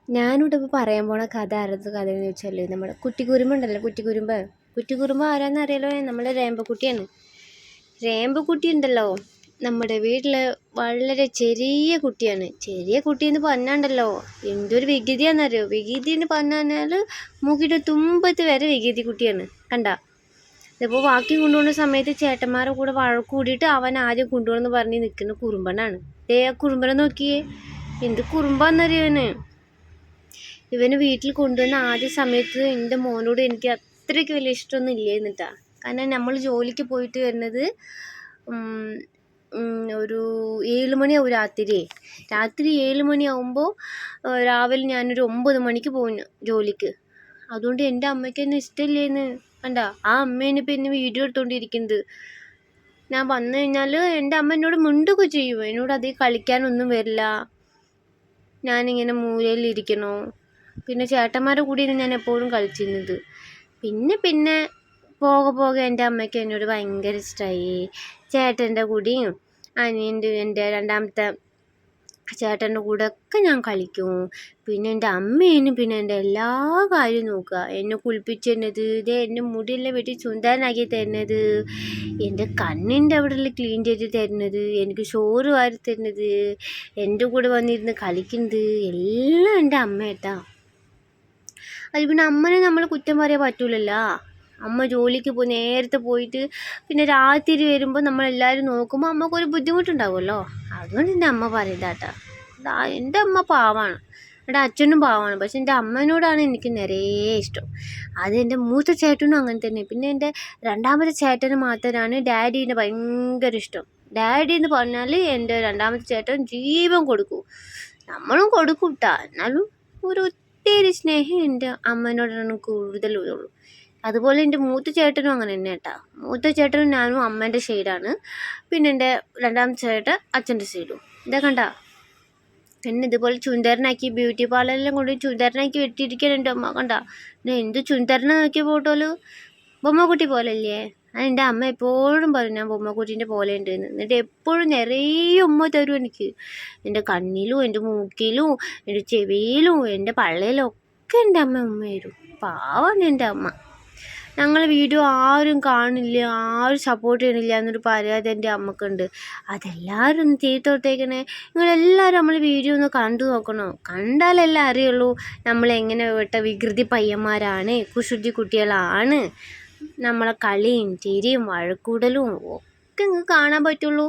ഞാനിവിടെ ഇപ്പോൾ പറയാൻ പോണ കഥ ആരത് കഥയെന്ന് വെച്ചാൽ നമ്മുടെ കുട്ടിക്കുറുമ്പുണ്ടല്ലോ, കുട്ടിക്കുറുമ്പ് ആരാന്ന് അറിയാലോ? നമ്മുടെ രേമ്പക്കുട്ടിയാണ്. രേമ്പക്കുട്ടി ഉണ്ടല്ലോ നമ്മുടെ വീട്ടിൽ വളരെ ചെറിയ കുട്ടിയാണ്. ചെറിയ കുട്ടിയെന്ന് പറഞ്ഞാണ്ടല്ലോ എന്തൊരു വികൃതിയാണെന്നറിയോ? വികൃതിന്ന് പറഞ്ഞാൽ മൂക്കിൻ്റെ തുമ്പത്ത് വരെ വികൃതി കുട്ടിയാണ്. കണ്ട ഇതിപ്പോൾ വാക്കി കൊണ്ടുപോകുന്ന സമയത്ത് ചേട്ടന്മാരെ കൂടെ വഴക്ക് കൂടിയിട്ട് അവൻ ആദ്യം കൊണ്ടുപോകണമെന്ന് പറഞ്ഞ് നിൽക്കുന്ന കുറുമ്പനാണ്. കുറുമ്പനെ നോക്കിയേ, എന്ത് കുറുമ്പാന്നറിയാന്. ഇവന് വീട്ടിൽ കൊണ്ടുവന്ന ആദ്യ സമയത്ത് എൻ്റെ മോനോട് എനിക്ക് അത്രയ്ക്ക് വലിയ ഇഷ്ടമൊന്നും ഇല്ലായിരുന്നിട്ടാ. കാരണം നമ്മൾ ജോലിക്ക് പോയിട്ട് വരുന്നത് ഒരു 7 മണിയാവും രാത്രി 7 മണിയാവുമ്പോൾ രാവിലെ ഞാനൊരു 9 മണിക്ക് പോകും ജോലിക്ക്. അതുകൊണ്ട് എൻ്റെ അമ്മയ്ക്ക് എന്നെ ഇഷ്ടമില്ലേന്ന്. കണ്ട ആ അമ്മേനെ ഇപ്പം എന്നെ വീഡിയോ എടുത്തുകൊണ്ടിരിക്കുന്നത്. ഞാൻ വന്നു കഴിഞ്ഞാൽ എൻ്റെ അമ്മ എന്നോട് മിണ്ടുകയൊക്കെ ചെയ്യും. എന്നോട് അധികം കളിക്കാനൊന്നും വരില്ല. ഞാനിങ്ങനെ മൂലയിലിരിക്കണോ. പിന്നെ ചേട്ടന്മാരുടെ കൂടെയാണ് ഞാൻ എപ്പോഴും കളിച്ചിരുന്നത്. പിന്നെ പോകെ എൻ്റെ അമ്മയ്ക്ക് എന്നോട് ഭയങ്കര ഇഷ്ടമായി. ചേട്ടൻ്റെ കൂടെയും എൻ്റെ രണ്ടാമത്തെ ചേട്ടൻ്റെ കൂടെ ഒക്കെ ഞാൻ കളിക്കും. പിന്നെ എൻ്റെ അമ്മേനും പിന്നെ എൻ്റെ എല്ലാ കാര്യവും നോക്കുക. എന്നെ കുളിപ്പിച്ച് തരുന്നത്, ഇതേ എൻ്റെ മുടിയെല്ലാം വെട്ടി സുന്ദരനാക്കി തരുന്നത്, എൻ്റെ കണ്ണിൻ്റെ അവിടെ ക്ലീൻ ചെയ്ത് തരുന്നത്, എനിക്ക് ചോറ് വാരി തരുന്നത്, എൻ്റെ കൂടെ വന്നിരുന്ന് കളിക്കുന്നത് എല്ലാം എൻ്റെ അമ്മേട്ടാ. അത് പിന്നെ അമ്മനെ നമ്മൾ കുറ്റം പറയാൻ പറ്റൂലല്ലോ. അമ്മ ജോലിക്ക് നേരത്തെ പോയിട്ട് പിന്നെ രാത്രി വരുമ്പോൾ നമ്മളെല്ലാവരും നോക്കുമ്പോൾ അമ്മക്കൊരു ബുദ്ധിമുട്ടുണ്ടാവുമല്ലോ. അതുകൊണ്ട് എൻ്റെ അമ്മ പറയുന്നതാട്ടാ. എൻ്റെ അമ്മ പാവമാണ്, എൻ്റെ അച്ഛനും പാവമാണ്. പക്ഷെ എൻ്റെ അമ്മേനോടാണ് എനിക്ക് നിറയെ ഇഷ്ടം. അത് എൻ്റെ മൂത്ത ചേട്ടനും അങ്ങനെ തന്നെ. പിന്നെ എൻ്റെ രണ്ടാമത്തെ ചേട്ടന് മാത്രമാണ് ഡാഡീനെ ഭയങ്കര ഇഷ്ടം. ഡാഡി എന്ന് പറഞ്ഞാൽ എൻ്റെ രണ്ടാമത്തെ ചേട്ടൻ ജീവൻ കൊടുക്കും. നമ്മളും കൊടുക്കും കേട്ടാ. എന്നാലും ഒത്തിരി സ്നേഹം എൻ്റെ അമ്മേനോടാണ് കൂടുതലുള്ളൂ. അതുപോലെ എൻ്റെ മൂത്ത ചേട്ടനും അങ്ങനെ തന്നെ കേട്ടാ. മൂത്ത ചേട്ടനും ഞാനും അമ്മേൻ്റെ സൈഡാണ്. പിന്നെ എൻ്റെ രണ്ടാമത്തെ ചേട്ടൻ അച്ഛൻ്റെ സൈഡും. ഇതാ കണ്ട എന്നെ ഇതുപോലെ ചുന്ദരനാക്കി ബ്യൂട്ടി പാർലറിലെല്ലാം കൊണ്ട് ചുന്ദരനാക്കി വെട്ടിയിരിക്കാൻ എൻ്റെ അമ്മ. കണ്ട എന്ത് ചുന്ദരനെ നോക്കിയ ഫോട്ടോല് ബൊമ്മക്കുട്ടി പോലല്ലേ. എൻ്റെ അമ്മ എപ്പോഴും പറയും ഞാൻ ബൊമ്മക്കുട്ടീൻ്റെ പോലെ ഉണ്ടെന്ന്. എന്നിട്ട് എപ്പോഴും നിറയെ ഉമ്മ തരും എനിക്ക്. എൻ്റെ കണ്ണിലും എൻ്റെ മൂക്കിലും എൻ്റെ ചെവിയിലും എൻ്റെ പള്ളയിലും ഒക്കെ എൻ്റെ അമ്മ തരും. പാവമാണ് എൻ്റെ അമ്മ. ഞങ്ങൾ വീഡിയോ ആരും കാണില്ല, ആരും സപ്പോർട്ട് ചെയ്യണില്ല എന്നൊരു പരാതി എൻ്റെ അമ്മക്കുണ്ട്. അതെല്ലാവരും ഒന്ന് തീർത്തോട്ടേക്കണേ. നിങ്ങളെല്ലാവരും നമ്മൾ വീഡിയോ ഒന്ന് കണ്ടു നോക്കണോ. കണ്ടാലെല്ലാം അറിയുള്ളൂ നമ്മളെങ്ങനെ വികൃതി പയ്യന്മാരാണ്, കുസൃതി കുട്ടികളാണ്. നമ്മളെ കളിയും ചിരിയും വഴക്കൂടലും ഒക്കെ നിങ്ങൾക്ക് കാണാൻ പറ്റുള്ളൂ.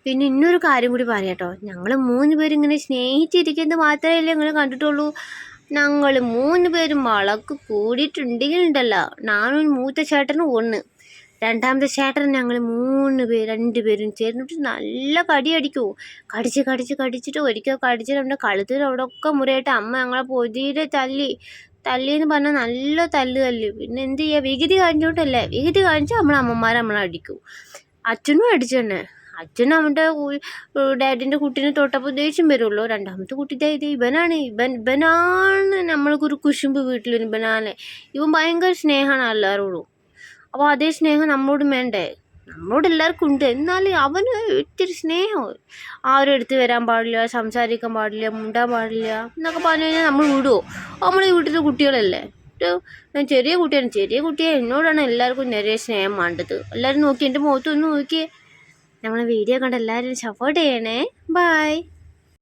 പിന്നെ ഇന്നൊരു കാര്യം കൂടി പറയാട്ടോ. ഞങ്ങൾ 3 പേരും ഇങ്ങനെ സ്നേഹിച്ചിരിക്കുന്നത് മാത്രമല്ലേ നിങ്ങൾ കണ്ടിട്ടുള്ളൂ. ഞങ്ങൾ 3 പേരും വളക്ക് കൂടിയിട്ടുണ്ടെങ്കിലുണ്ടല്ലോ, ഞാനും മൂത്ത ചേട്ടനും 1, രണ്ടാമത്തെ ചേട്ടൻ ഞങ്ങൾ 2 പേരും ചേർന്നിട്ട് നല്ല കടിയടിക്കുമോ. കടിച്ചിട്ട് ഒരിക്കൽ കടിച്ചിട്ട് നമ്മുടെ കഴുത്തിൽ അവിടെ ഒക്കെ മുറിയായിട്ട് അമ്മ ഞങ്ങളെ പൊതിരെ തല്ലിയെന്ന് പറഞ്ഞാൽ നല്ല തല്ല്. പിന്നെ എന്ത് ചെയ്യുക, വികൃതി കാണിച്ചോണ്ടല്ലേ. വികൃതി കാണിച്ചാൽ അമ്മമാരെ അടിക്കും. അച്ഛനും അടിച്ചു തന്നെ. അച്ഛൻ അവൻ്റെ ഡാഡിൻ്റെ കുട്ടീനെ തൊട്ടപ്പോൾ ദേഷ്യം വരുമല്ലോ. രണ്ടാമത്തെ കുട്ടി ഇവനാണ് നമ്മൾക്കൊരു കുശുമ്പ് വീട്ടിൽ. ഇവൻ ഭയങ്കര സ്നേഹമാണ് എല്ലാവരോടും. അപ്പോൾ അതേ സ്നേഹം നമ്മളോടും വേണ്ടേ? നമ്മളോട് എല്ലാവർക്കും ഉണ്ട്. എന്നാലും അവന് ഇത്തിരി സ്നേഹം. ആരും എടുത്ത് വരാൻ പാടില്ല, സംസാരിക്കാൻ പാടില്ല, മുണ്ടാൻ പാടില്ല എന്നൊക്കെ പറഞ്ഞു കഴിഞ്ഞാൽ നമ്മൾ വിടുമോ? നമ്മളെ വീട്ടിലെ കുട്ടികളല്ലേ. ഞാൻ ചെറിയ കുട്ടിയെ എന്നോടാണ് എല്ലാവർക്കും നിറയെ സ്നേഹം വേണ്ടത്. എല്ലാവരും നോക്കി എൻ്റെ മുഖത്തൊന്ന് നോക്കിയേ. നമ്മളെ വീഡിയോ കണ്ട് എല്ലാവരും സപ്പോർട്ട് ചെയ്യണേ. ബൈ.